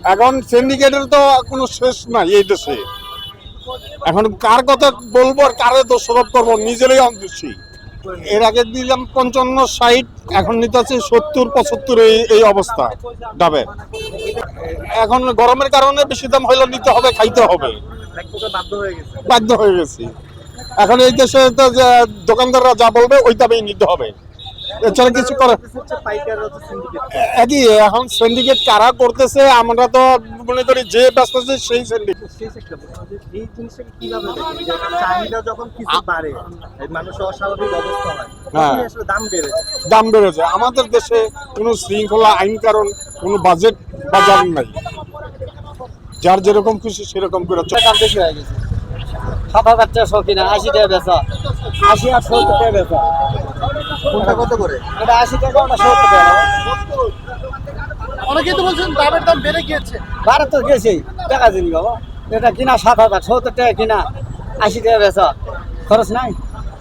এখন সিন্ডিকেটের তো কোনো শেষ নাই এই দেশে। এখন কার কথা বলবো আর কারে দোষারোপ করবো, নিজেরই অন্তোষী। এর আগে দিলাম 55-60, এখন নিতে আছে 70-75 এই অবস্থা ডাবের। এখন গরমের কারণে বেশি দাম হইলে নিতে হবে, খাইতে হবে, বাধ্য হয়ে গেছি। এখন এই দেশে তো দোকানদাররা যা বলবে ওই দামেই নিতে হবে, এছাড়া কিছু করে একই। এখন সিন্ডিকেট কারা করতেছে আমরা তো মনে করি যে ব্যস্ত আছে সেই সিন্ডিকেট। দাম বেড়েছে। আমাদের দেশে কোনো শৃঙ্খলা আইন কারণ কোনো বাজেট বাজার নাই, যার যেরকম খুশি সেরকম করে বেশি হয়ে গেছে। 7,000 টাকা শো কিনা, 80 টাকা বেচা, 80 আর 70 টাকা বেচা। কোনটা কত করে? এটা 80 টাকা, ওটা 70 টাকা। অনেকেই তো বলছেন ডাবের দাম বেড়ে গিয়েছে। বাড়ে তো গেছেই, টাকা দিবি বাবা। এটা কিনা 7,000, 70 টাকা কিনা, 80 টাকা বেচা, খরচ নাই।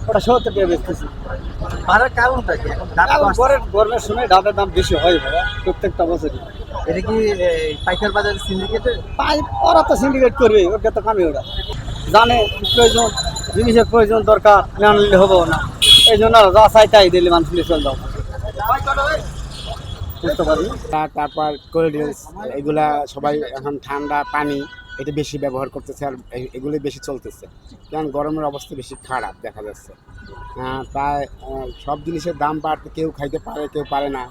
ওটা 70 টাকা বেচতেছি। বাড়ার কারণটা কি? গরমের সময় ডাবের দাম বেশি হয় বাবা, প্রত্যেকটা বছরই। এটা কি পাইকার বাজার সিন্ডিকেটে? ওরা তো সিন্ডিকেট করবে, ওটা তো কামে। ওরা জানে প্রয়োজন, জিনিসের প্রয়োজন দরকার, না আনলে হবো না। এই জন্য যা চাই তাই দিলে মানুষ চল যাও, বুঝতে পারি। তারপর কোল্ড ড্রিঙ্কস, এগুলা সবাই এখন ঠান্ডা পানি এটা বেশি ব্যবহার করতেছে, আর এগুলো বেশি চলতেছে, কারণ গরমের অবস্থা বেশি খারাপ দেখা যাচ্ছে। প্রায় সব জিনিসের দাম বাড়তে, কেউ খাইতে পারে কেউ পারে না,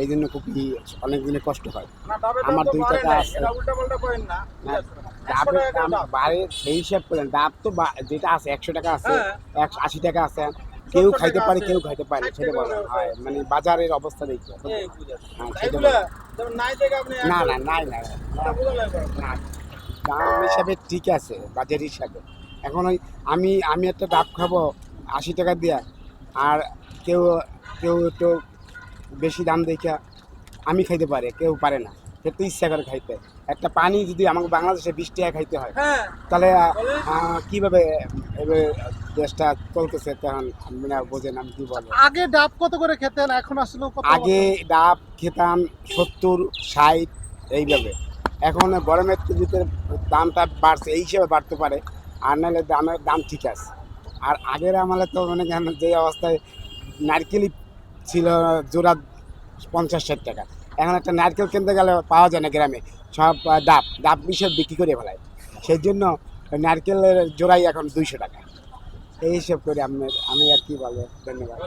এই জন্য খুবই অনেক দিনে কষ্ট হয়। আমার 2 টাকা আছে, ডাবের দাম বাড়ে সেই হিসাব করেন। ডাব তো যেটা আছে 100 টাকা আছে, 80 টাকা আছে, কেউ খাইতে পারে কেউ খাইতে পারে, সেটা বলা হয়। মানে বাজারের অবস্থা দেখি না না নাই না দাম হিসাবে ঠিক আছে, বাজার হিসাবে। এখন ওই আমি একটা ডাব খাবো 80 টাকা দিয়া, আর কেউ কেউ একটু বেশি দাম দেখে আমি খাইতে পারে, কেউ পারে না, সে তো ইচ্ছা করে খাইতে। একটা পানি যদি আমাকে বাংলাদেশে 20 টাকা খাইতে হয়, তাহলে কিভাবে দেশটা চলতেছে তখন আপনারা বোঝেন। আমি কি বলবো, আগে ডাব কত করে খেতেন, এখন আসলে আগে ডাব খেতাম 70-60 এইভাবে। এখন গরমের ভিতরে দামটা বাড়ছে, এই হিসেবে বাড়তে পারে, আর নাহলে দামের দাম ঠিক আছে। আর আগের আমলে তো মানে যে অবস্থায় নারকেলই ছিল জোড়া 50-60 টাকা, এখন একটা নারকেল কিনতে গেলে পাওয়া যায় না গ্রামে, সব ডাব হিসেবে বিক্রি করে ফেলায়। সেই জন্য নারকেলের জোড়াই এখন 200 টাকা। এই হিসেব করে আমি আর কি বলবো। ধন্যবাদ।